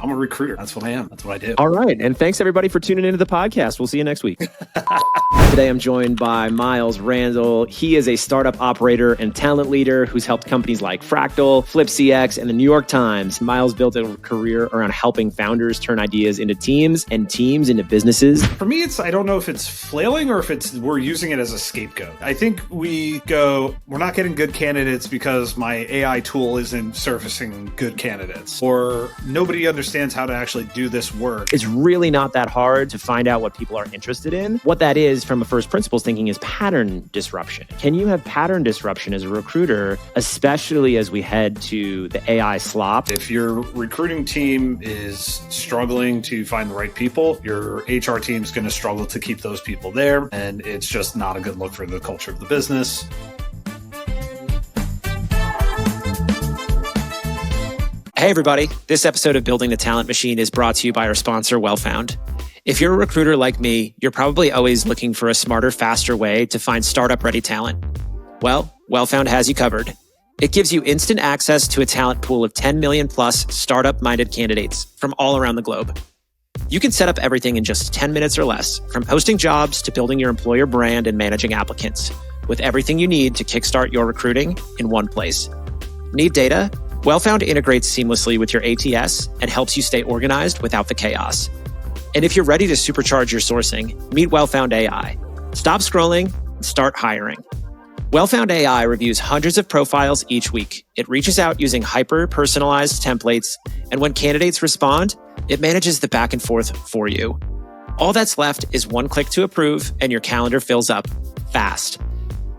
I'm a recruiter. That's what I am. That's what I do. All right. And thanks everybody for tuning into the podcast. We'll see you next week. Today I'm joined by Miles Randle. He is a startup operator and talent leader who's helped companies like Fractal, FlipCX, and the New York Times. Miles built a career around helping founders turn ideas into teams and teams into businesses. For me, I don't know if it's flailing or if we're using it as a scapegoat. I think we're not getting good candidates because my AI tool isn't surfacing good candidates, or nobody understands how to actually do this work. It's really not that hard to find out what people are interested in. What that is from a first principles thinking is pattern disruption. Can you have pattern disruption as a recruiter, especially as we head to the AI slop? If your recruiting team is struggling to find the right people, your HR team is going to struggle to keep those people there, and it's just not a good look for the culture of the business. Hey everybody, this episode of Building the Talent Machine is brought to you by our sponsor, WellFound. If you're a recruiter like me, you're probably always looking for a smarter, faster way to find startup-ready talent. Well, WellFound has you covered. It gives you instant access to a talent pool of 10 million plus startup-minded candidates from all around the globe. You can set up everything in just 10 minutes or less, from posting jobs to building your employer brand and managing applicants, with everything you need to kickstart your recruiting in one place. Need data? WellFound integrates seamlessly with your ATS and helps you stay organized without the chaos. And if you're ready to supercharge your sourcing, meet WellFound AI. Stop scrolling and start hiring. WellFound AI reviews hundreds of profiles each week. It reaches out using hyper-personalized templates, and when candidates respond, it manages the back and forth for you. All that's left is one click to approve, and your calendar fills up fast.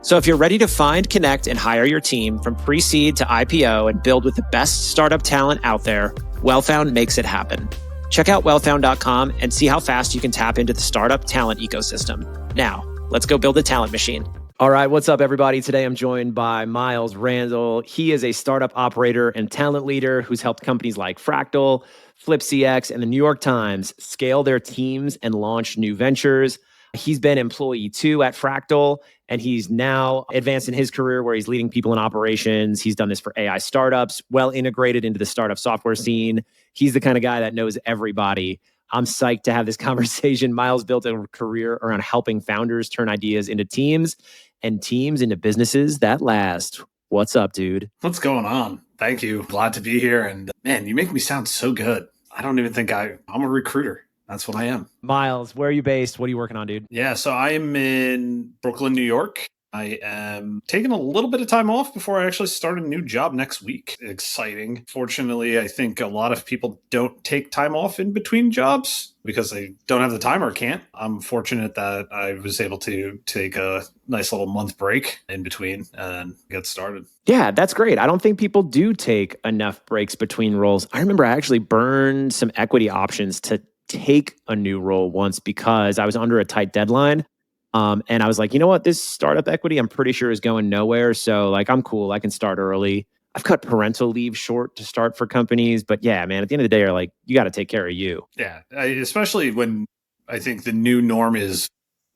So if you're ready to find, connect, and hire your team from pre-seed to IPO and build with the best startup talent out there, WellFound makes it happen. Check out wellfound.com and see how fast you can tap into the startup talent ecosystem. Now, let's go build a talent machine. All right, what's up, everybody? Today I'm joined by Miles Randle. He is a startup operator and talent leader who's helped companies like Fractal, FlipCX, and the New York Times scale their teams and launch new ventures. He's been employee 2 at Fractal, and he's now advanced in his career where he's leading people in operations. He's done this for AI startups, well integrated into the startup software scene. He's the kind of guy that knows everybody. I'm psyched to have this conversation. Miles built a career around helping founders turn ideas into teams and teams into businesses that last. What's up, dude? What's going on? Thank you. Glad to be here. And man, you make me sound so good. I don't even think I'm a recruiter. That's what I am. Miles, where are you based? What are you working on, dude? Yeah, so I am in Brooklyn, New York. I am taking a little bit of time off before I actually start a new job next week. Exciting. Fortunately, I think a lot of people don't take time off in between jobs because they don't have the time or can't. I'm fortunate that I was able to take a nice little month break in between and get started. Yeah, that's great. I don't think people do take enough breaks between roles. I remember I actually burned some equity options to take a new role once because I was under a tight deadline. And I was like, you know what, this startup equity, I'm pretty sure is going nowhere. So like, I'm cool. I can start early. I've cut parental leave short to start for companies. But yeah, man, at the end of the day, you're like, you got to take care of you. Yeah, especially when I think the new norm is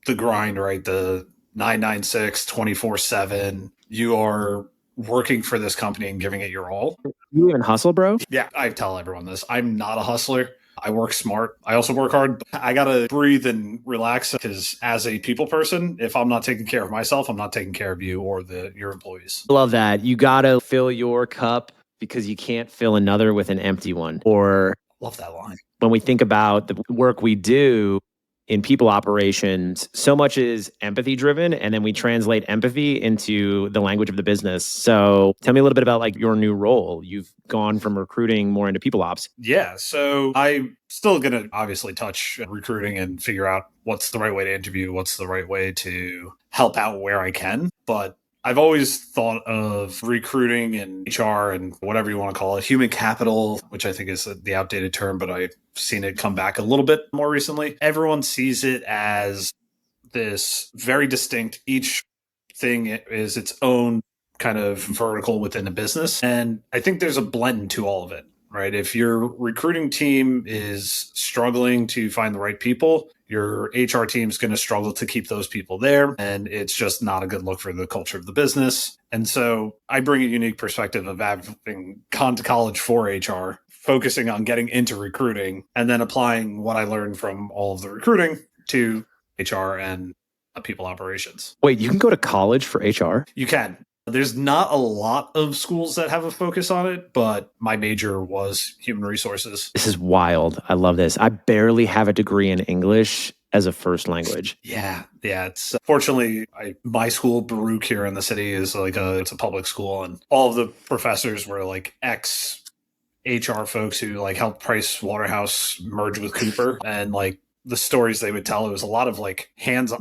the grind, right? The 996, 24/7. You are working for this company and giving it your all. You even hustle, bro? Yeah, I tell everyone this. I'm not a hustler. I work smart. I also work hard. I got to breathe and relax because as a people person, if I'm not taking care of myself, I'm not taking care of you or your employees. Love that. You got to fill your cup because you can't fill another with an empty one. Or love that line. When we think about the work we do in people operations, so much is empathy driven, and then we translate empathy into the language of the business. So tell me a little bit about like your new role. You've gone from recruiting more into people ops. Yeah. So I'm still going to obviously touch recruiting and figure out what's the right way to interview, what's the right way to help out where I can. But I've always thought of recruiting and HR and whatever you want to call it, human capital, which I think is the outdated term, but I've seen it come back a little bit more recently. Everyone sees it as this very distinct, each thing is its own kind of vertical within a business. And I think there's a blend to all of it, right? If your recruiting team is struggling to find the right people, your HR team is going to struggle to keep those people there. And it's just not a good look for the culture of the business. And so I bring a unique perspective of having gone to college for HR focusing on getting into recruiting and then applying what I learned from all of the recruiting to HR and people operations. Wait, you can go to college for HR? You can. There's not a lot of schools that have a focus on it, but my major was human resources. This is wild. I love this. I barely have a degree in English as a first language. Yeah. It's fortunately my school, Baruch, here in the city is it's a public school, and all of the professors were like ex HR folks who like helped Price Waterhouse merge with Cooper, and like the stories they would tell, it was a lot of like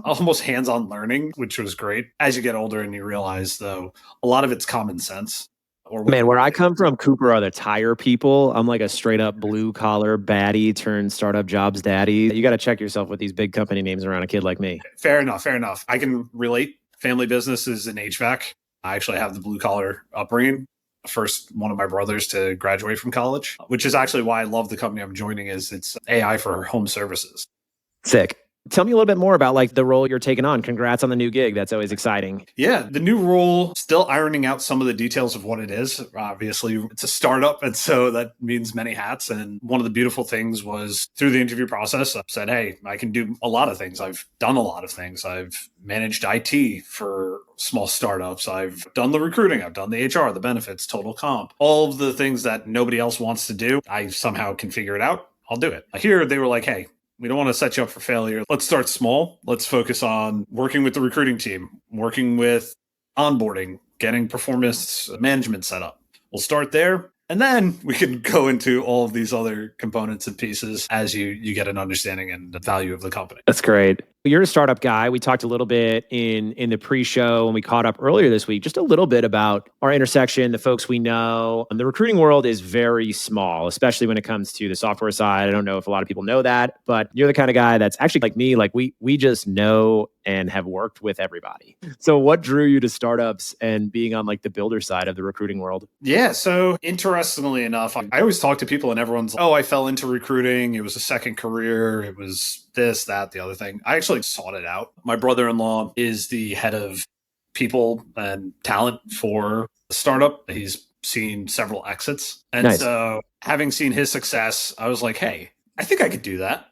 almost hands-on learning, which was great. As you get older and you realize, though, a lot of it's common sense. Man, where I come from, Cooper are the tire people. I'm like a straight up blue collar baddie turned startup jobs daddy. You got to check yourself with these big company names around a kid like me. Fair enough. I can relate. Family businesses in HVAC. I actually have the blue collar upbringing. First one of my brothers to graduate from college, which is actually why I love the company I'm joining. Is it's AI for home services. Sick. Tell me a little bit more about like the role you're taking on. Congrats on the new gig. That's always exciting. Yeah, the new role, still ironing out some of the details of what it is. Obviously, it's a startup, and so that means many hats. And one of the beautiful things was through the interview process, I said, hey, I can do a lot of things. I've done a lot of things. I've managed IT for small startups. I've done the recruiting. I've done the HR, the benefits, total comp, all of the things that nobody else wants to do. I somehow can figure it out. I'll do it. Here, they were like, hey, we don't want to set you up for failure. Let's start small. Let's focus on working with the recruiting team, working with onboarding, getting performance management set up. We'll start there. And then we can go into all of these other components and pieces as you get an understanding and the value of the company. That's great. You're a startup guy. We talked a little bit in the pre-show and we caught up earlier this week, just a little bit about our intersection, the folks we know. The recruiting world is very small, especially when it comes to the software side. I don't know if a lot of people know that, but you're the kind of guy that's actually like me, like we just know and have worked with everybody. So what drew you to startups and being on like the builder side of the recruiting world? Yeah. So interestingly enough, I always talk to people and everyone's like, oh, I fell into recruiting. It was a second career. It was this, that, the other thing. I actually sought it out. My brother-in-law is the head of people and talent for the startup. He's seen several exits. And Nice. So having seen his success, I was like, hey, I think I could do that.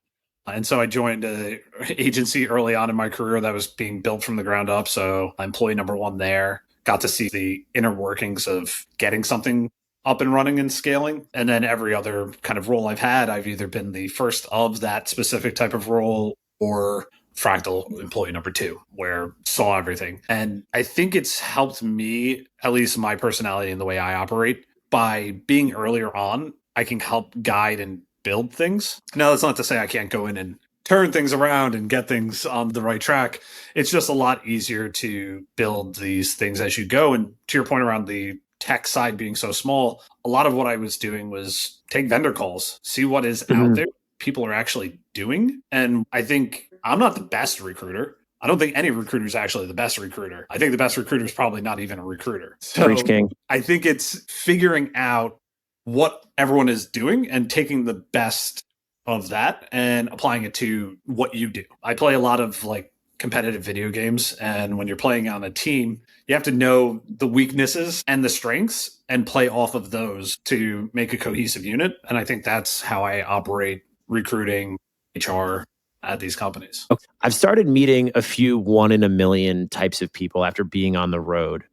And so I joined an agency early on in my career that was being built from the ground up. So employee number one there, got to see the inner workings of getting something up and running and scaling. And then every other kind of role I've had, I've either been the first of that specific type of role or Fractal employee number two, where saw everything. And I think it's helped me, at least my personality and the way I operate, by being earlier on, I can help guide and build things. Now, that's not to say I can't go in and turn things around and get things on the right track. It's just a lot easier to build these things as you go. And to your point around the tech side being so small, a lot of what I was doing was take vendor calls, see what is out there, people are actually doing. And I think I'm not the best recruiter. I don't think any recruiter is actually the best recruiter. I think the best recruiter is probably not even a recruiter. So Preach, King. I think it's figuring out what everyone is doing and taking the best of that and applying it to what you do. I play a lot of like competitive video games, and when you're playing on a team, you have to know the weaknesses and the strengths and play off of those to make a cohesive unit. And I think that's how I operate recruiting, HR at these companies. Okay. I've started meeting a few 1 in a million types of people after being on the road.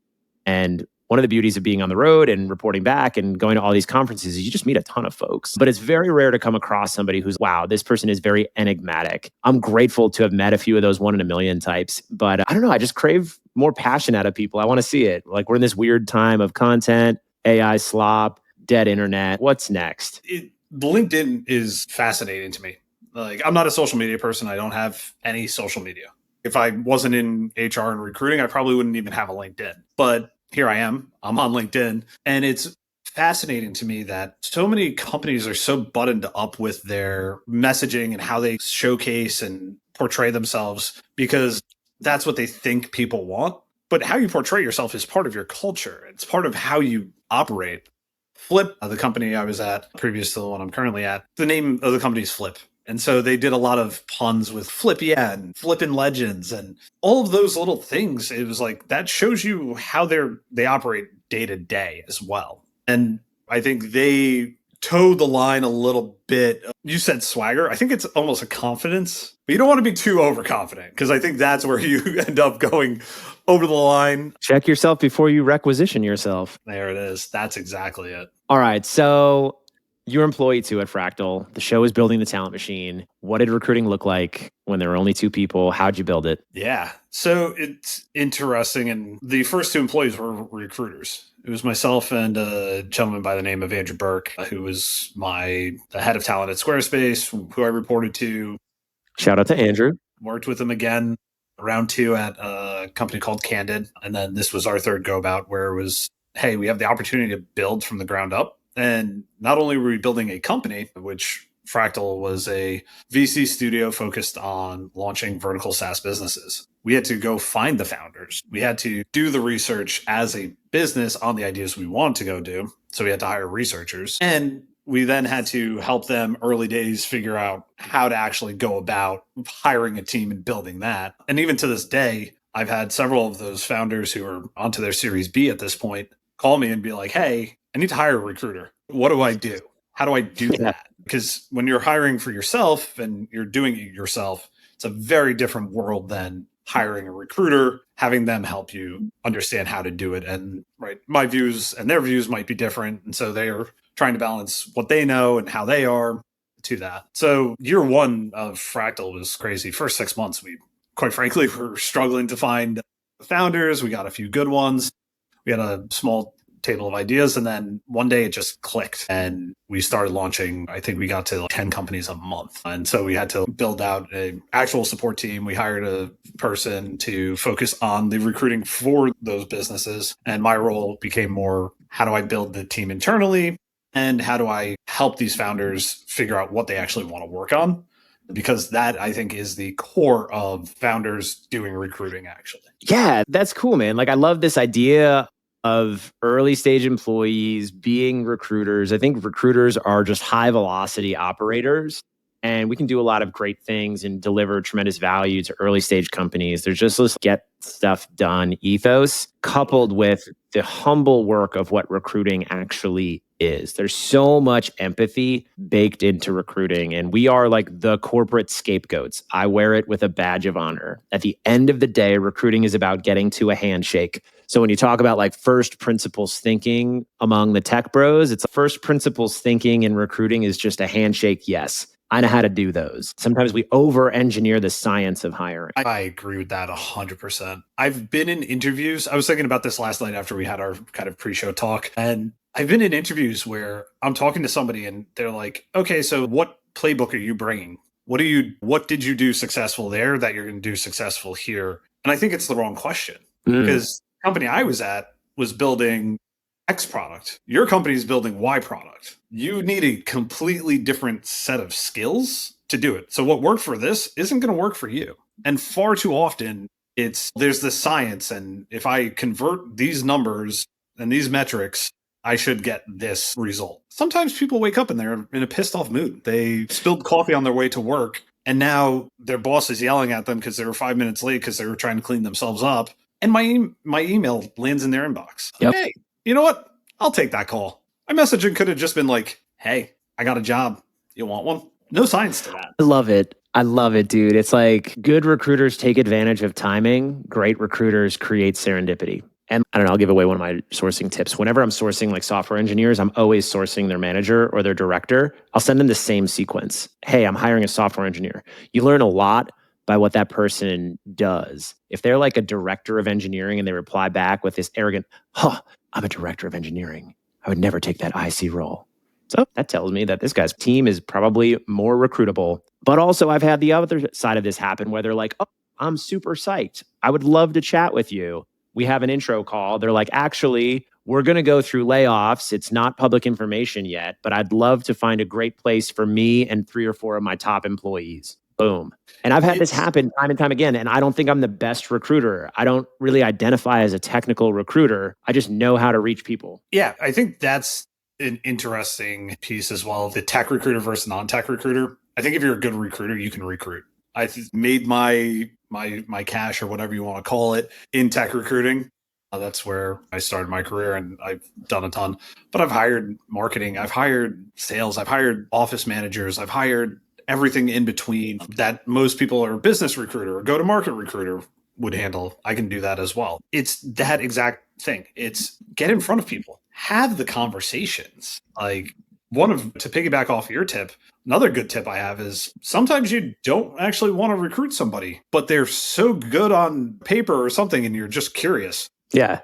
And one of the beauties of being on the road and reporting back and going to all these conferences is you just meet a ton of folks. But it's very rare to come across somebody who's, wow, this person is very enigmatic. I'm grateful to have met a few of those 1 in a million types. But I don't know, I just crave more passion out of people. I want to see it. Like we're in this weird time of content, AI slop, dead internet. What's next? The LinkedIn is fascinating to me. Like I'm not a social media person. I don't have any social media. If I wasn't in HR and recruiting, I probably wouldn't even have a LinkedIn. But here I am. I'm on LinkedIn. And it's fascinating to me that so many companies are so buttoned up with their messaging and how they showcase and portray themselves because that's what they think people want. But how you portray yourself is part of your culture. It's part of how you operate. Flip, the company I was at previous to the one I'm currently at, the name of the company is Flip. And so they did a lot of puns with Flip, yeah, and Flippin' Legends and all of those little things. It was like, that shows you how they operate day to day as well. And I think they toe the line a little bit. You said swagger. I think it's almost a confidence, but you don't want to be too overconfident because I think that's where you end up going over the line. Check yourself before you requisition yourself. There it is. That's exactly it. All right. So you're employee two at Fractal. The show is building the talent machine. What did recruiting look like when there were only two people? How'd you build it? Yeah. So it's interesting. And the first two employees were recruiters. It was myself and a gentleman by the name of Andrew Burke, who was the head of talent at Squarespace, who I reported to. Shout out to Andrew. Worked with him again, round two at a company called Candid. And then this was our third go about where it was, hey, we have the opportunity to build from the ground up. And not only were we building a company, which Fractal was a VC studio focused on launching vertical SaaS businesses. We had to go find the founders. We had to do the research as a business on the ideas we wanted to go do. So we had to hire researchers. And we then had to help them early days figure out how to actually go about hiring a team and building that. And even to this day, I've had several of those founders who are onto their Series B at this point call me and be like, hey, I need to hire a recruiter. What do I do? How do I do that? Because when you're hiring for yourself and you're doing it yourself, it's a very different world than hiring a recruiter, having them help you understand how to do it. And right, my views and their views might be different. And so they are trying to balance what they know and how they are to that. So year one of Fractal was crazy. First 6 months, we quite frankly were struggling to find founders. We got a few good ones. We had a small table of ideas. And then one day it just clicked and we started launching. I think we got to 10 companies a month. And so we had to build out an actual support team. We hired a person to focus on the recruiting for those businesses. And my role became more, how do I build the team internally? And how do I help these founders figure out what they actually want to work on? Because that, I think, is the core of founders doing recruiting, actually. Yeah, that's cool, man. Like, I love this idea of early stage employees being recruiters. I think recruiters are just high velocity operators, and we can do a lot of great things and deliver tremendous value to early stage companies. There's just this get stuff done ethos coupled with the humble work of what recruiting actually is. There's so much empathy baked into recruiting, and we are like the corporate scapegoats. I wear it with a badge of honor. At the end of the day, recruiting is about getting to a handshake. So when you talk about like first principles thinking among the tech bros, it's first principles thinking in recruiting is just a handshake. Yes, I know how to do those. Sometimes we over-engineer the science of hiring. I agree with that 100%. I've been in interviews. I was thinking about this last night after we had our kind of pre-show talk. And I've been in interviews where I'm talking to somebody and they're like, okay, so what playbook are you bringing? What did you do successful there that you're going to do successful here? And I think it's the wrong question because the company I was at was building X product. Your company is building Y product. You need a completely different set of skills to do it. So what worked for this isn't going to work for you. And far too often there's this science. And if I convert these numbers and these metrics, I should get this result. Sometimes people wake up and they're in a pissed off mood. They spilled coffee on their way to work. And now their boss is yelling at them because they were 5 minutes late because they were trying to clean themselves up. And my email lands in their inbox. Yep. Hey, you know what? I'll take that call. My messaging could have just been like, hey, I got a job. You want one? No science to that. I love it. I love it, dude. It's like good recruiters take advantage of timing. Great recruiters create serendipity. And I don't know, I'll give away one of my sourcing tips. Whenever I'm sourcing like software engineers, I'm always sourcing their manager or their director. I'll send them the same sequence. Hey, I'm hiring a software engineer. You learn a lot by what that person does. If they're like a director of engineering and they reply back with this arrogant, I'm a director of engineering, I would never take that IC role. So that tells me that this guy's team is probably more recruitable. But also I've had the other side of this happen where they're like, oh, I'm super psyched. I would love to chat with you. We have an intro call. They're like, actually, we're going to go through layoffs. It's not public information yet, but I'd love to find a great place for me and 3 or 4 of my top employees. Boom. And I've had this happen time and time again. And I don't think I'm the best recruiter. I don't really identify as a technical recruiter. I just know how to reach people. Yeah, I think that's an interesting piece as well. The tech recruiter versus non-tech recruiter. I think if you're a good recruiter, you can recruit. I made my cash or whatever you want to call it in tech recruiting. That's where I started my career, and I've done a ton. But I've hired marketing, I've hired sales, I've hired office managers, I've hired everything in between that most people are a business recruiter or go to market recruiter would handle. I can do that as well. It's that exact thing. It's get in front of people, have the conversations. Like to piggyback off your tip, another good tip I have is sometimes you don't actually want to recruit somebody, but they're so good on paper or something and you're just curious. Yeah.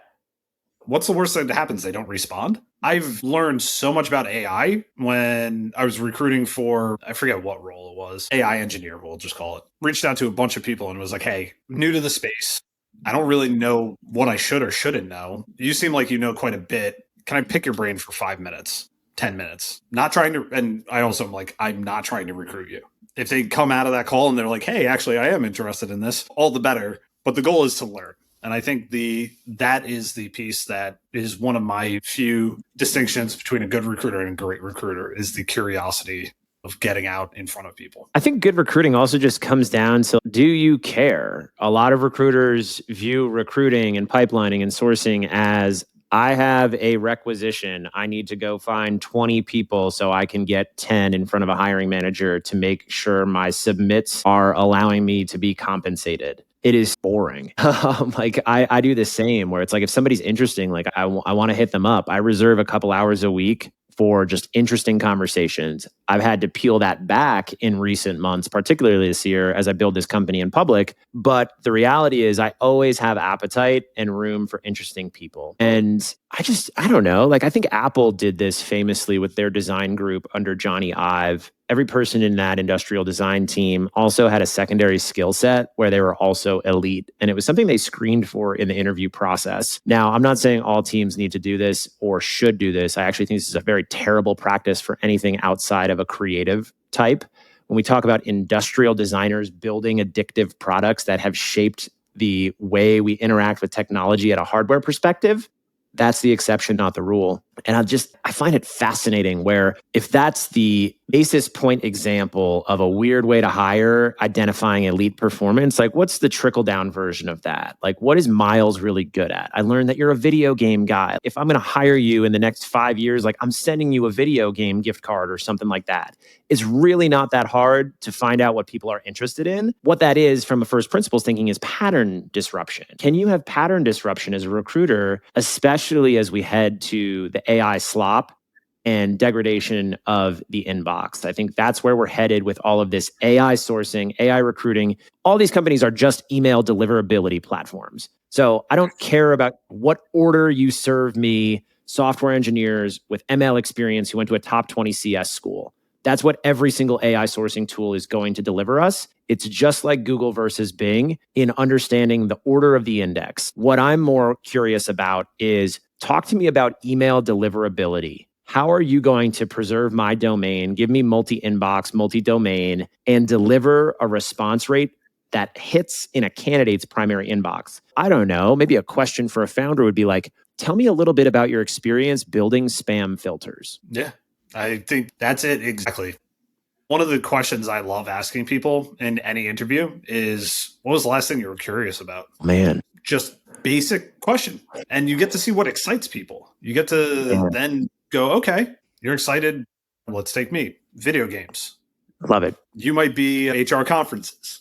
What's the worst thing that happens? They don't respond. I've learned so much about AI when I was recruiting for, I forget what role it was, AI engineer, we'll just call it. Reached out to a bunch of people and was like, hey, new to the space. I don't really know what I should or shouldn't know. You seem like you know quite a bit. Can I pick your brain for 5 minutes, 10 minutes? Not trying to, and I also am like, I'm not trying to recruit you. If they come out of that call and they're like, hey, actually, I am interested in this, all the better. But the goal is to learn. And I think that is the piece that is one of my few distinctions between a good recruiter and a great recruiter is the curiosity of getting out in front of people. I think good recruiting also just comes down to, do you care? A lot of recruiters view recruiting and pipelining and sourcing as, I have a requisition. I need to go find 20 people so I can get 10 in front of a hiring manager to make sure my submits are allowing me to be compensated. It is boring. Like I do the same, where it's like, if somebody's interesting, like I want to hit them up. I reserve a couple hours a week for just interesting conversations. I've had to peel that back in recent months, particularly this year as I build this company in public. But the reality is I always have appetite and room for interesting people. And I don't know, like I think Apple did this famously with their design group under Johnny Ive. Every person in that industrial design team also had a secondary skill set where they were also elite. And it was something they screened for in the interview process. Now, I'm not saying all teams need to do this or should do this. I actually think this is a very terrible practice for anything outside of a creative type. When we talk about industrial designers building addictive products that have shaped the way we interact with technology at a hardware perspective, that's the exception, not the rule. And I find it fascinating where if that's the basis point example of a weird way to hire, identifying elite performance, like what's the trickle down version of that? Like what is Miles really good at? I learned that you're a video game guy. If I'm going to hire you in the next 5 years, like I'm sending you a video game gift card or something like that. It's really not that hard to find out what people are interested in. What that is from a first principles thinking is pattern disruption. Can you have pattern disruption as a recruiter, especially as we head to the AI slop and degradation of the inbox? I think that's where we're headed with all of this AI sourcing, AI recruiting. All these companies are just email deliverability platforms. So I don't care about what order you serve me software engineers with ML experience who went to a top 20 CS school. That's what every single AI sourcing tool is going to deliver us. It's just like Google versus Bing in understanding the order of the index. What I'm more curious about is talk to me about email deliverability. How are you going to preserve my domain, give me multi-inbox, multi-domain, and deliver a response rate that hits in a candidate's primary inbox? I don't know. Maybe a question for a founder would be like, tell me a little bit about your experience building spam filters. Yeah, I think that's it exactly. One of the questions I love asking people in any interview is, what was the last thing you were curious about? Man. Just basic question. And you get to see what excites people. You get to then go, okay, you're excited. Let's take me. Video games. Love it. You might be HR conferences.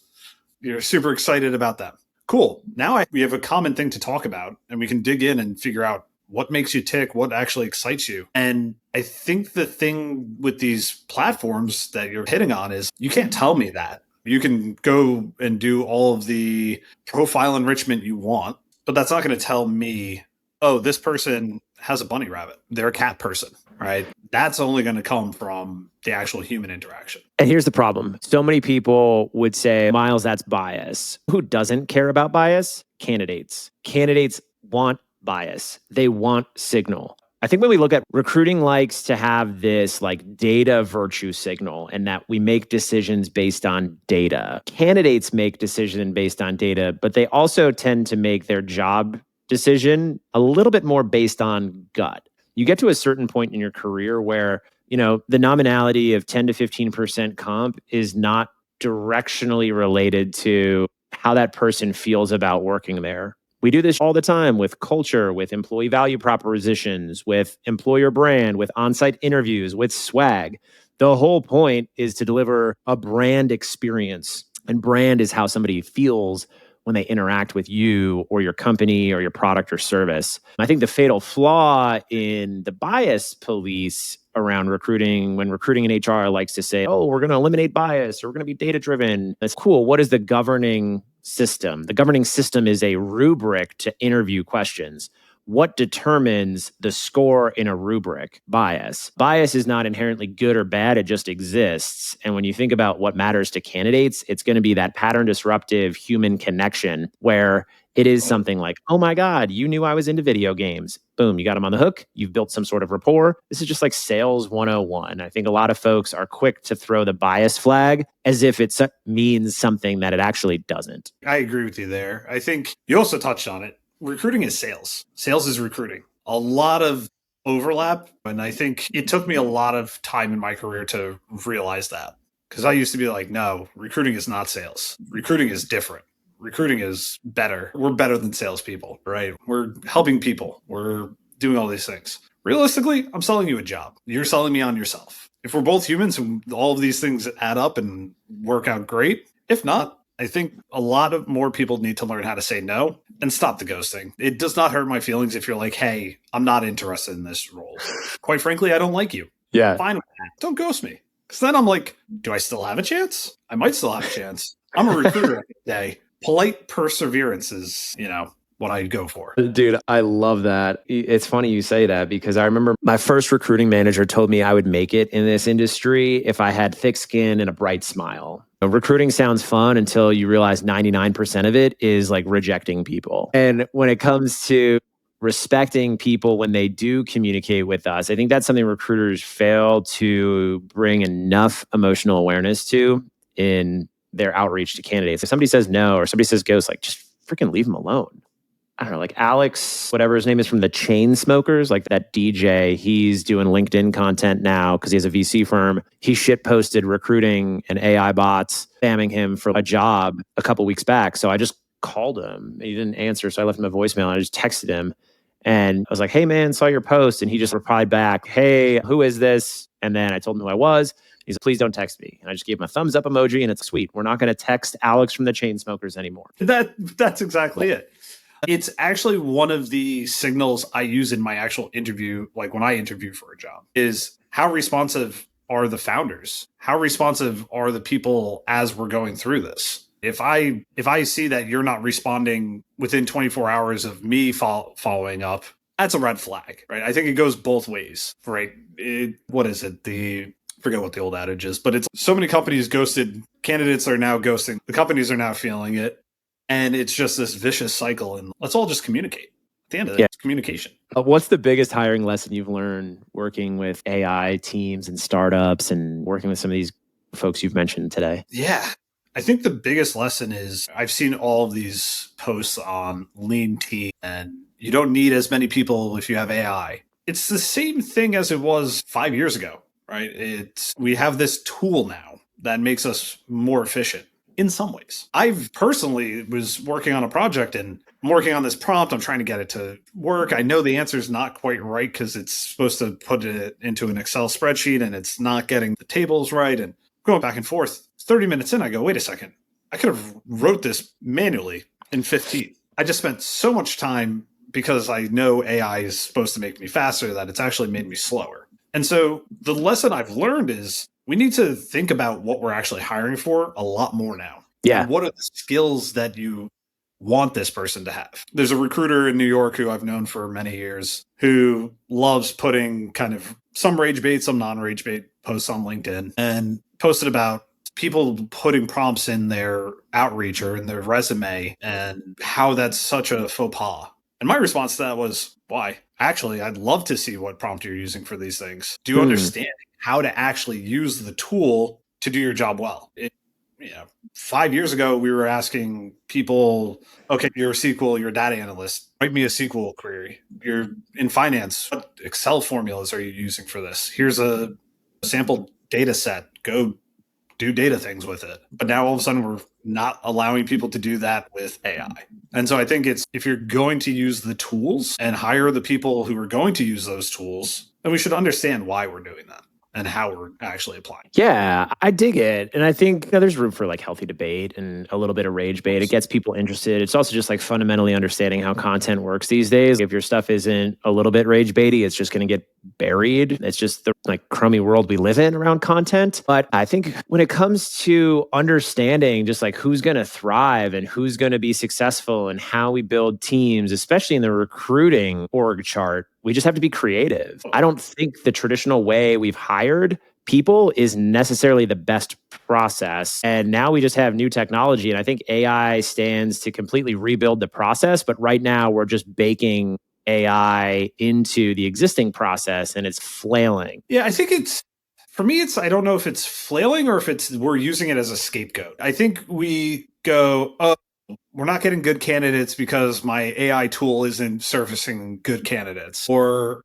You're super excited about them. Cool. Now we have a common thing to talk about, and we can dig in and figure out what makes you tick, what actually excites you. And I think the thing with these platforms that you're hitting on is you can't tell me that. You can go and do all of the profile enrichment you want, but that's not going to tell me, oh, this person has a bunny rabbit. They're a cat person, right? That's only going to come from the actual human interaction. And here's the problem. So many people would say, Miles, that's bias. Who doesn't care about bias? Candidates. Candidates want bias. They want signal. I think when we look at recruiting likes to have this like data virtue signal and that we make decisions based on data. Candidates make decisions based on data, but they also tend to make their job decision a little bit more based on gut. You get to a certain point in your career where, the nominality of 10 to 15% comp is not directionally related to how that person feels about working there. We do this all the time with culture, with employee value propositions, with employer brand, with on-site interviews, with swag. The whole point is to deliver a brand experience. And brand is how somebody feels when they interact with you or your company or your product or service. I think the fatal flaw in the bias police around recruiting, when recruiting in HR likes to say, oh, we're going to eliminate bias or we're going to be data driven. That's cool. What is the governing system? The governing system is a rubric to interview questions. What determines the score in a rubric? Bias. Bias is not inherently good or bad. It just exists. And when you think about what matters to candidates, it's going to be that pattern disruptive human connection where it is something like, oh my God, you knew I was into video games. Boom, you got them on the hook. You've built some sort of rapport. This is just like sales 101. I think a lot of folks are quick to throw the bias flag as if it means something that it actually doesn't. I agree with you there. I think you also touched on it. Recruiting is sales. Sales is recruiting. A lot of overlap. And I think it took me a lot of time in my career to realize that. Because I used to be like, no, recruiting is not sales. Recruiting is different. Recruiting is better. We're better than salespeople, right? We're helping people. We're doing all these things. Realistically, I'm selling you a job. You're selling me on yourself. If we're both humans and all of these things add up and work out great, if not, I think a lot of more people need to learn how to say no and stop the ghosting. It does not hurt my feelings if you're like, hey, I'm not interested in this role. Quite frankly, I don't like you. Yeah. Fine with that. Don't ghost me. Because then I'm like, do I still have a chance? I might still have a chance. I'm a recruiter every day. Polite perseverance is, what I go for. Dude, I love that. It's funny you say that because I remember my first recruiting manager told me I would make it in this industry if I had thick skin and a bright smile. Recruiting sounds fun until you realize 99% of it is like rejecting people. And when it comes to respecting people when they do communicate with us, I think that's something recruiters fail to bring enough emotional awareness to in their outreach to candidates. If somebody says no or somebody says ghost, like just freaking leave them alone. I don't know, like Alex, whatever his name is from the Chainsmokers, like that DJ, he's doing LinkedIn content now because he has a VC firm. He shit posted recruiting and AI bots spamming him for a job a couple weeks back. So I just called him. He didn't answer. So I left him a voicemail and I just texted him. And I was like, hey man, saw your post. And he just replied back, hey, who is this? And then I told him who I was. He's like, please don't text me. And I just gave him a thumbs up emoji and it's sweet. We're not going to text Alex from the Chainsmokers anymore. That's exactly it. It's actually one of the signals I use in my actual interview, like when I interview for a job, is how responsive are the founders? How responsive are the people as we're going through this? If I see that you're not responding within 24 hours of me following up, that's a red flag, right? I think it goes both ways, right? What is it? Forget what the old adage is, but it's so many companies ghosted. Candidates are now ghosting. The companies are now feeling it. And it's just this vicious cycle. And let's all just communicate. At the end of it, it's communication. What's the biggest hiring lesson you've learned working with AI teams and startups and working with some of these folks you've mentioned today? Yeah. I think the biggest lesson is I've seen all of these posts on lean team and you don't need as many people if you have AI. It's the same thing as it was 5 years ago, right? We have this tool now that makes us more efficient. In some ways. I've personally was working on a project and I'm working on this prompt. I'm trying to get it to work. I know the answer is not quite right because it's supposed to put it into an Excel spreadsheet and it's not getting the tables right and going back and forth. 30 minutes in, I go, wait a second. I could have wrote this manually in 15. I just spent so much time because I know AI is supposed to make me faster that it's actually made me slower. And so the lesson I've learned is we need to think about what we're actually hiring for a lot more now. Yeah. And what are the skills that you want this person to have? There's a recruiter in New York who I've known for many years who loves putting kind of some rage bait, some non-rage bait posts on LinkedIn and posted about people putting prompts in their outreach or in their resume and how that's such a faux pas. And my response to that was, why? Actually, I'd love to see what prompt you're using for these things. Do you understand how to actually use the tool to do your job well? 5 years ago, we were asking people, okay, you're a SQL, you're a data analyst. Write me a SQL query. You're in finance. What Excel formulas are you using for this? Here's a sample data set. Go do data things with it. But now all of a sudden we're not allowing people to do that with AI. And so I think it's, if you're going to use the tools and hire the people who are going to use those tools, then we should understand why we're doing that and how we're actually applying. Yeah, I dig it. And I think there's room for like healthy debate and a little bit of rage bait. It gets people interested. It's also just like fundamentally understanding how content works these days. If your stuff isn't a little bit rage baity, it's just going to get buried. It's just the like crummy world we live in around content. But I think when it comes to understanding just like who's going to thrive and who's going to be successful and how we build teams, especially in the recruiting org chart, we just have to be creative. I don't think the traditional way we've hired people is necessarily the best process. And now we just have new technology. And I think AI stands to completely rebuild the process. But right now we're just baking AI into the existing process and it's flailing. Yeah, I think for me, I don't know if it's flailing or if we're using it as a scapegoat. I think we go, oh, we're not getting good candidates because my AI tool isn't surfacing good candidates, or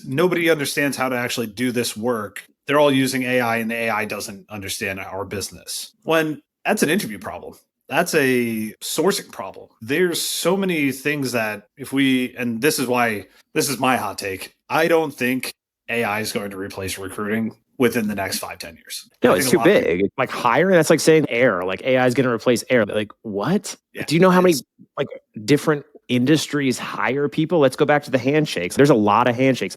nobody understands how to actually do this work. They're all using AI and the AI doesn't understand our business. When that's an interview problem. That's a sourcing problem. There's so many things that and this is my hot take. I don't think AI is going to replace recruiting within the next 5-10 years. No, it's too big. It's like hiring. That's like saying air. Like AI is going to replace air. Like what? Yeah, do you know how many like different industries hire people? Let's go back to the handshakes. There's a lot of handshakes.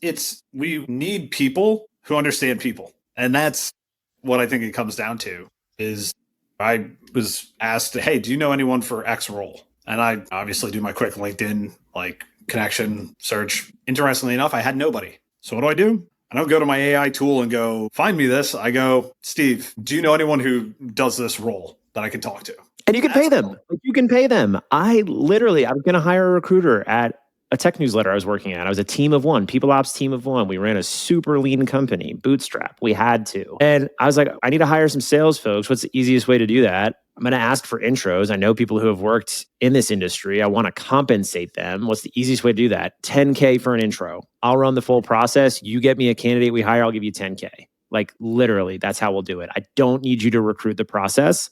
We need people who understand people, and that's what I think it comes down to. Is I was asked, hey, do you know anyone for X role? And I obviously do my quick LinkedIn like connection search. Interestingly enough, I had nobody. So what do? I don't go to my AI tool and go, find me this. I go, Steve, do you know anyone who does this role that I can talk to? And you can pay them. You can pay them. I was going to hire a recruiter at a tech newsletter I was working at. I was a team of one, people ops team of one. We ran a super lean company, bootstrap. We had to. And I was like, I need to hire some sales folks. What's the easiest way to do that? I'm going to ask for intros. I know people who have worked in this industry. I want to compensate them. What's the easiest way to do that? $10K for an intro. I'll run the full process. You get me a candidate we hire, I'll give you $10K. Like literally, that's how we'll do it. I don't need you to recruit the process.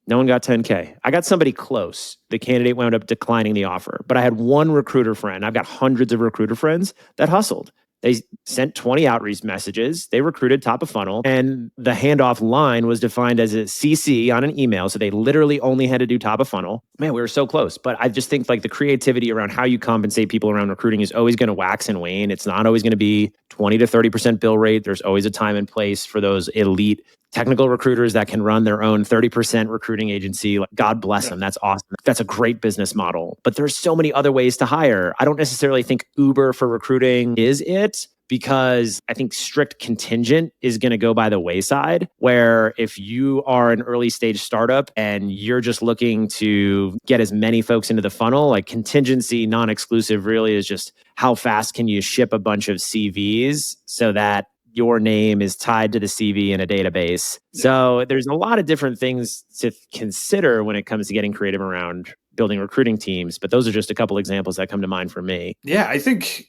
No one got $10K. I got somebody close. The candidate wound up declining the offer. But I had one recruiter friend. I've got hundreds of recruiter friends that hustled. They sent 20 outreach messages. They recruited top of funnel. And the handoff line was defined as a CC on an email. So they literally only had to do top of funnel. Man, we were so close. But I just think like the creativity around how you compensate people around recruiting is always going to wax and wane. It's not always going to be 20 to 30% bill rate. There's always a time and place for those elite technical recruiters that can run their own 30% recruiting agency. Like, God bless them. That's awesome. That's a great business model. But there's so many other ways to hire. I don't necessarily think Uber for recruiting is it, because I think strict contingent is going to go by the wayside, where if you are an early stage startup and you're just looking to get as many folks into the funnel, like contingency, non-exclusive really is just how fast can you ship a bunch of CVs so that your name is tied to the CV in a database. So there's a lot of different things to consider when it comes to getting creative around building recruiting teams. But those are just a couple examples that come to mind for me. Yeah, I think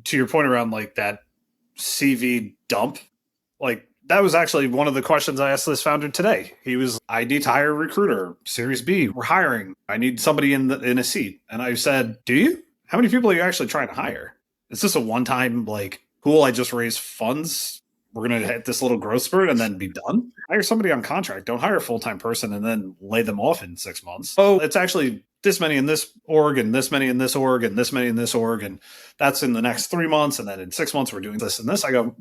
to your point around like that CV dump, like that was actually one of the questions I asked this founder today. He was, I need to hire a recruiter, Series B, we're hiring. I need somebody in a seat. And I said, do you? How many people are you actually trying to hire? Is this a one-time like, cool, I just raised funds, we're going to hit this little growth spurt and then be done? Hire somebody on contract. Don't hire a full-time person and then lay them off in 6 months. Oh, it's actually this many in this org and this many in this org and this many in this org. And that's in the next 3 months. And then in 6 months, we're doing this and this. I go,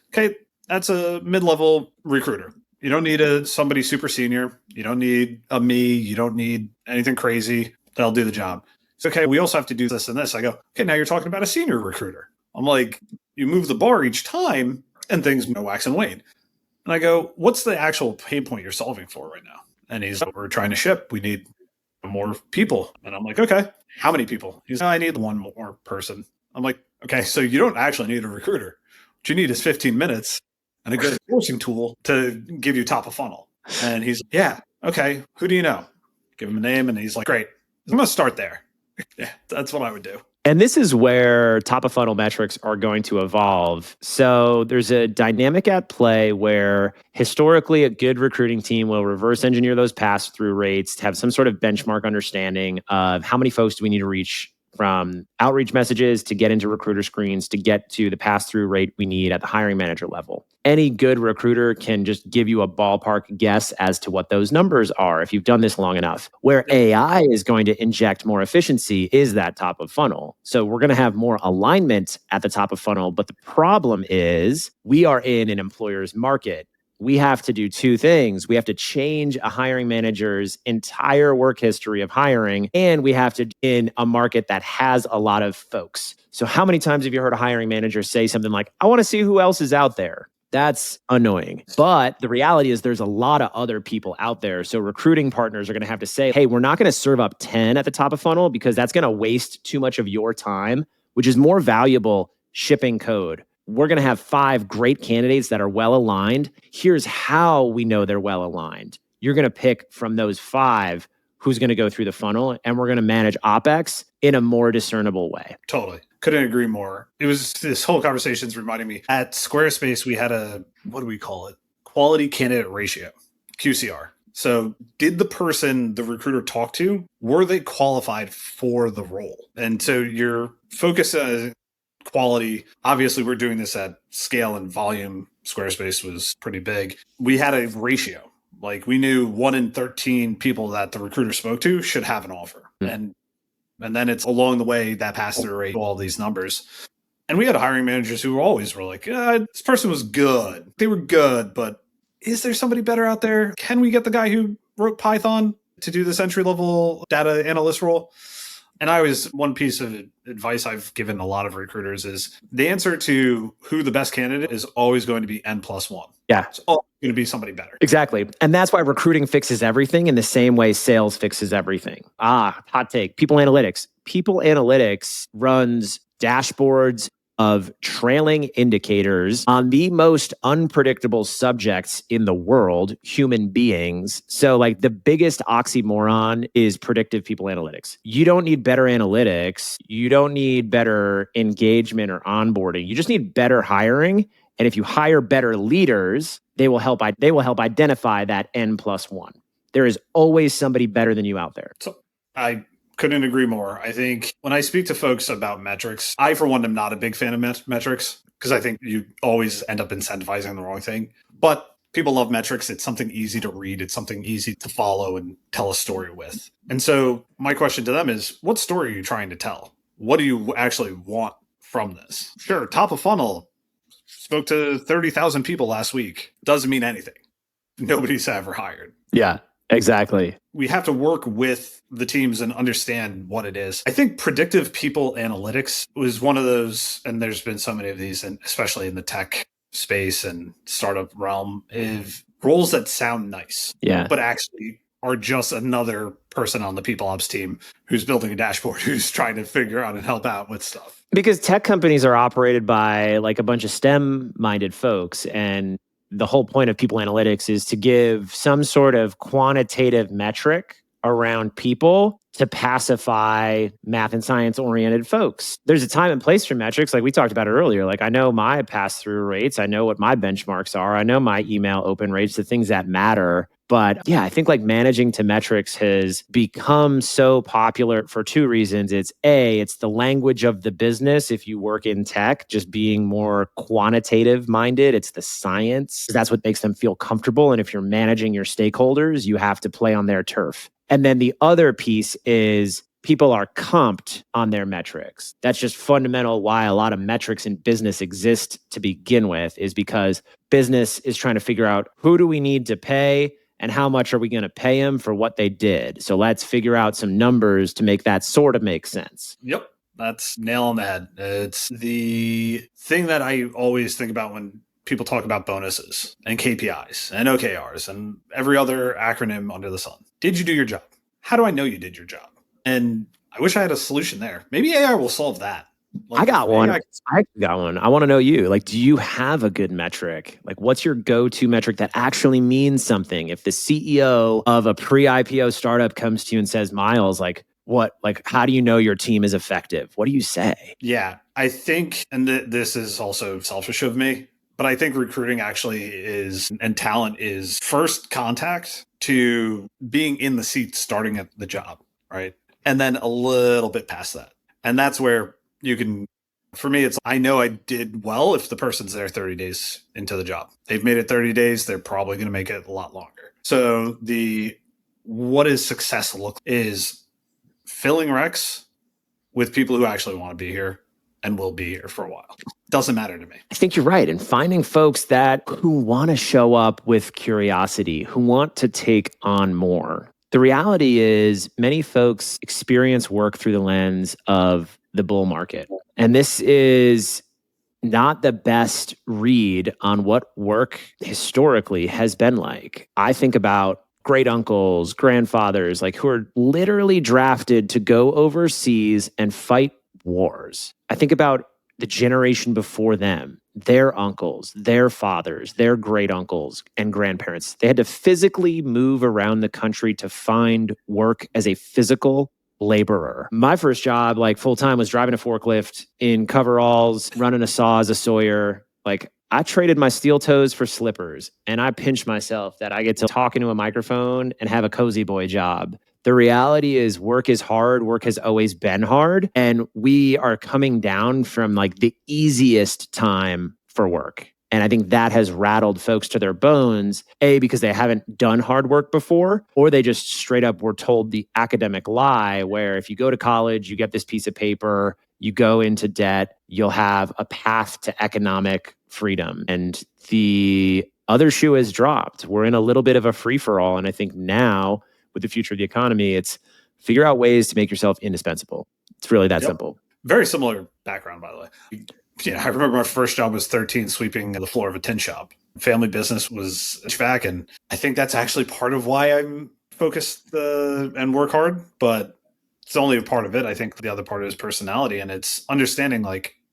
okay, that's a mid-level recruiter. You don't need somebody super senior. You don't need a me. You don't need anything crazy. They'll do the job. It's okay. We also have to do this and this. I go, okay, now you're talking about a senior recruiter. I'm like, you move the bar each time and things wax and wane. And I go, what's the actual pain point you're solving for right now? And he's like, we're trying to ship. We need more people. And I'm like, okay, how many people? He's like, I need one more person. I'm like, okay, so you don't actually need a recruiter. What you need is 15 minutes and a good sourcing tool to give you top of funnel. And he's like, yeah, okay, who do you know? Give him a name. And he's like, great, I'm going to start there. Yeah, that's what I would do. And this is where top of funnel metrics are going to evolve. So there's a dynamic at play where historically a good recruiting team will reverse engineer those pass through rates to have some sort of benchmark understanding of how many folks do we need to reach from outreach messages to get into recruiter screens to get to the pass through rate we need at the hiring manager level. Any good recruiter can just give you a ballpark guess as to what those numbers are if you've done this long enough. Where AI is going to inject more efficiency is that top of funnel. So we're going to have more alignment at the top of funnel. But the problem is we are in an employer's market. We have to do two things. We have to change a hiring manager's entire work history of hiring, and we have to in a market that has a lot of folks. So how many times have you heard a hiring manager say something like, I want to see who else is out there? That's annoying. But the reality is there's a lot of other people out there. So recruiting partners are going to have to say, hey, we're not going to serve up 10 at the top of funnel because that's going to waste too much of your time, which is more valuable shipping code. We're going to have 5 great candidates that are well aligned. Here's how we know they're well aligned. You're going to pick from those 5 who's going to go through the funnel, and we're going to manage OpEx in a more discernible way. Totally. Couldn't agree more. It was this whole conversation's reminding me at Squarespace, we had what do we call it? Quality candidate ratio, QCR. So did the person the recruiter talk to, were they qualified for the role? And so your focus quality, obviously we're doing this at scale and volume. Squarespace was pretty big. We had a ratio. Like we knew 1 in 13 people that the recruiter spoke to should have an offer. And then it's along the way that pass through rate, all these numbers. And we had hiring managers who always were like, this person was good. They were good, but is there somebody better out there? Can we get the guy who wrote Python to do this entry level data analyst role? And one piece of advice I've given a lot of recruiters is the answer to who the best candidate is always going to be N+1. Yeah. It's always going to be somebody better. Exactly. And that's why recruiting fixes everything in the same way sales fixes everything. Hot take. People analytics. People analytics runs dashboards of trailing indicators on the most unpredictable subjects in the world, human beings. So like the biggest oxymoron is predictive people analytics. You don't need better analytics. You don't need better engagement or onboarding. You just need better hiring. And if you hire better leaders, they will help identify that N+1. There is always somebody better than you out there. So I couldn't agree more. I think when I speak to folks about metrics, I, for one, am not a big fan of metrics because I think you always end up incentivizing the wrong thing. But people love metrics. It's something easy to read. It's something easy to follow and tell a story with. And so my question to them is, what story are you trying to tell? What do you actually want from this? Sure, top of funnel, spoke to 30,000 people last week. Doesn't mean anything. Nobody's ever hired. Yeah. Exactly. We have to work with the teams and understand what it is. I think predictive people analytics was one of those, and there's been so many of these, and especially in the tech space and startup realm, of roles that sound nice, but actually are just another person on the people ops team who's building a dashboard, who's trying to figure out and help out with stuff. Because tech companies are operated by like a bunch of STEM-minded folks, and the whole point of people analytics is to give some sort of quantitative metric around people to pacify math and science oriented folks. There's a time and place for metrics. Like we talked about it earlier. Like I know my pass through rates. I know what my benchmarks are. I know my email open rates, the things that matter. But yeah, I think like managing to metrics has become so popular for 2 reasons. It's the language of the business. If you work in tech, just being more quantitative minded, it's the science. That's what makes them feel comfortable. And if you're managing your stakeholders, you have to play on their turf. And then the other piece is people are comped on their metrics. That's just fundamental why a lot of metrics in business exist to begin with, is because business is trying to figure out who do we need to pay and how much are we going to pay them for what they did. So let's figure out some numbers to make that sort of make sense. Yep. That's nail on the head. It's the thing that I always think about when people talk about bonuses and KPIs and OKRs and every other acronym under the sun. Did you do your job? How do I know you did your job? And I wish I had a solution there. Maybe AI will solve that. Like, I got one. I got one. I want to know you. Like, do you have a good metric? Like, what's your go-to metric that actually means something? If the CEO of a pre-IPO startup comes to you and says, Miles, like, how do you know your team is effective? What do you say? Yeah, I think, and this is also selfish of me, but I think recruiting actually is, and talent is first contact to being in the seat starting at the job, right? And then a little bit past that. And that's where you can, for me, it's, I know I did well if the person's there 30 days into the job. They've made it 30 days, they're probably going to make it a lot longer. So what is success look is filling recs with people who actually want to be here and will be here for a while. Doesn't matter to me. I think you're right. And finding folks who want to show up with curiosity, who want to take on more. The reality is many folks experience work through the lens of the bull market. And this is not the best read on what work historically has been like. I think about great uncles, grandfathers, who are literally drafted to go overseas and fight wars. I think about the generation before them, their uncles, their fathers, their great uncles and grandparents. They had to physically move around the country to find work as a physical laborer. My first job, full time, was driving a forklift in coveralls, running a saw as a sawyer. I traded my steel toes for slippers, and I pinched myself that I get to talk into a microphone and have a cozy boy job. The reality is work is hard. Work has always been hard. And we are coming down from the easiest time for work. And I think that has rattled folks to their bones, A, because they haven't done hard work before, or they just straight up were told the academic lie where if you go to college, you get this piece of paper, you go into debt, you'll have a path to economic freedom. And the other shoe has dropped. We're in a little bit of a free-for-all. And I think now, with the future of the economy, it's figure out ways to make yourself indispensable. It's really that simple. Very similar background, by the way. Yeah, I remember my first job was 13, sweeping the floor of a tin shop. Family business was HVAC, and I think that's actually part of why I'm focused and work hard, but it's only a part of it. I think the other part is personality, and it's understanding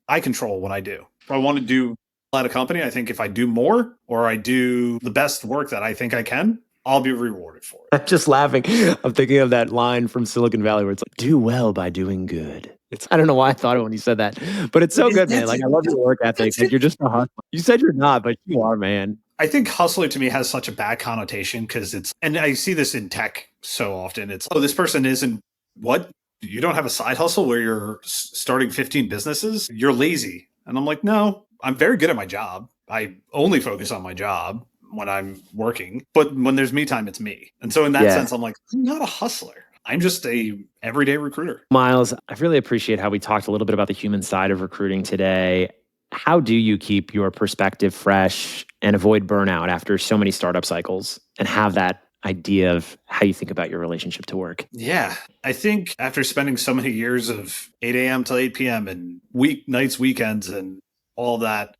I control what I do. If I want to do at a company, I think if I do more or I do the best work that I think I can, I'll be rewarded for it. I'm just laughing. I'm thinking of that line from Silicon Valley where it's do well by doing good. I don't know why I thought it when you said that, but it's so good, man. I love your work ethic. You're just a hustler. You said you're not, but you are, man. I think hustler to me has such a bad connotation because and I see this in tech so often. It's, this person isn't what? You don't have a side hustle where you're starting 15 businesses? You're lazy. And I'm like, no, I'm very good at my job. I only focus on my job when I'm working, but when there's me time, it's me. And so in that sense, I'm I'm not a hustler. I'm just a everyday recruiter. Miles, I really appreciate how we talked a little bit about the human side of recruiting today. How do you keep your perspective fresh and avoid burnout after so many startup cycles and have that idea of how you think about your relationship to work? Yeah, I think after spending so many years of 8 a.m. till 8 p.m. and nights, weekends, and all that,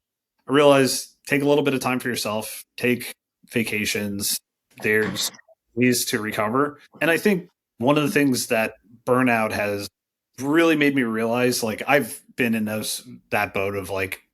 I realized take a little bit of time for yourself, take vacations. There's ways to recover. And I think one of the things that burnout has really made me realize, I've been in that boat of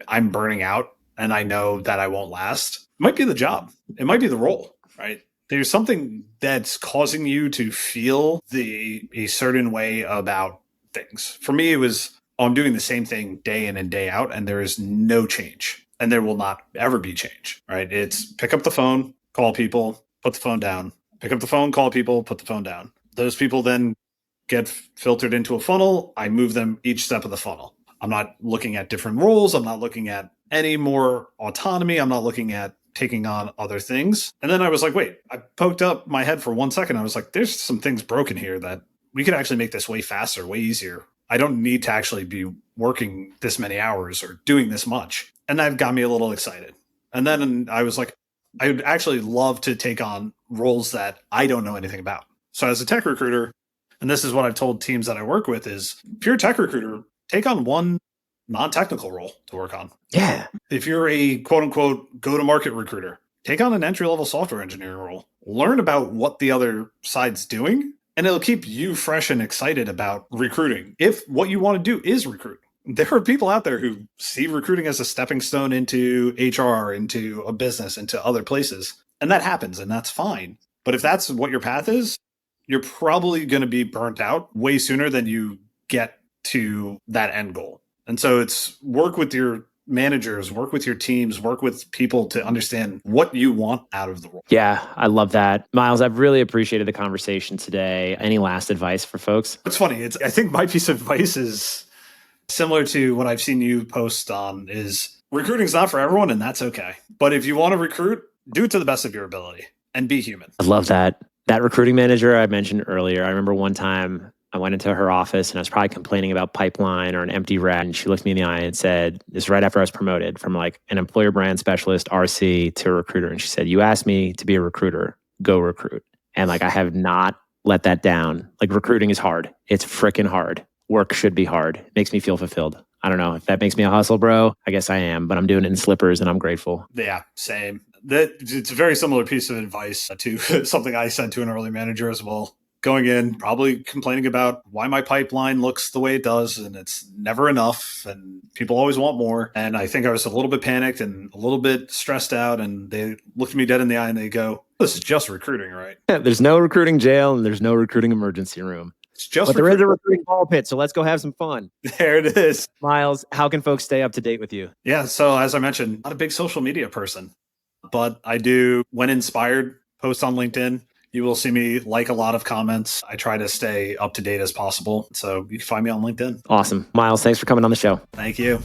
I'm burning out and I know that I won't last. It might be the job. It might be the role, right? There's something that's causing you to feel a certain way about things. For me, it was, I'm doing the same thing day in and day out, and there is no change. And there will not ever be change, right? It's pick up the phone, call people, put the phone down. Pick up the phone, call people, put the phone down. Those people then get filtered into a funnel. I move them each step of the funnel. I'm not looking at different roles. I'm not looking at any more autonomy. I'm not looking at taking on other things. And then I was like, wait, I poked up my head for 1 second. I was like, there's some things broken here that we could actually make this way faster, way easier. I don't need to actually be working this many hours or doing this much. And that got me a little excited. And then I was like, I would actually love to take on roles that I don't know anything about. So as a tech recruiter, and this is what I've told teams that I work with, is if you're a tech recruiter, take on one non-technical role to work on. Yeah. If you're a quote unquote go-to-market recruiter, take on an entry-level software engineering role. Learn about what the other side's doing, and it'll keep you fresh and excited about recruiting. If what you want to do is recruit. There are people out there who see recruiting as a stepping stone into HR, into a business, into other places. And that happens, and that's fine. But if that's what your path is, you're probably going to be burnt out way sooner than you get to that end goal. And so it's work with your managers, work with your teams, work with people to understand what you want out of the role. Yeah, I love that. Miles, I've really appreciated the conversation today. Any last advice for folks? It's funny. I think my piece of advice is similar to what I've seen you post on is recruiting's not for everyone, and that's okay. But if you want to recruit, do it to the best of your ability and be human. I love that. That recruiting manager I mentioned earlier, I remember one time I went into her office and I was probably complaining about pipeline or an empty rack. And she looked me in the eye and said, this is right after I was promoted from like an employer brand specialist, RC, to a recruiter. And she said, you asked me to be a recruiter, go recruit. And like, I have not let that down. Like recruiting is hard. It's freaking hard. Work should be hard. It makes me feel fulfilled. I don't know if that makes me a hustle, bro. I guess I am, but I'm doing it in slippers and I'm grateful. Yeah, same. It's a very similar piece of advice to something I said to an early manager as well. Going in, probably complaining about why my pipeline looks the way it does, and it's never enough, and people always want more. And I think I was a little bit panicked and a little bit stressed out, and they looked me dead in the eye and they go, this is just recruiting, right? Yeah, there's no recruiting jail and there's no recruiting emergency room. It's just but there is a recruiting ball pit, so let's go have some fun. There it is. Miles, how can folks stay up to date with you? Yeah, so as I mentioned, not a big social media person, but I do, when inspired, post on LinkedIn. You will see me like a lot of comments. I try to stay up to date as possible. So you can find me on LinkedIn. Awesome. Miles, thanks for coming on the show. Thank you.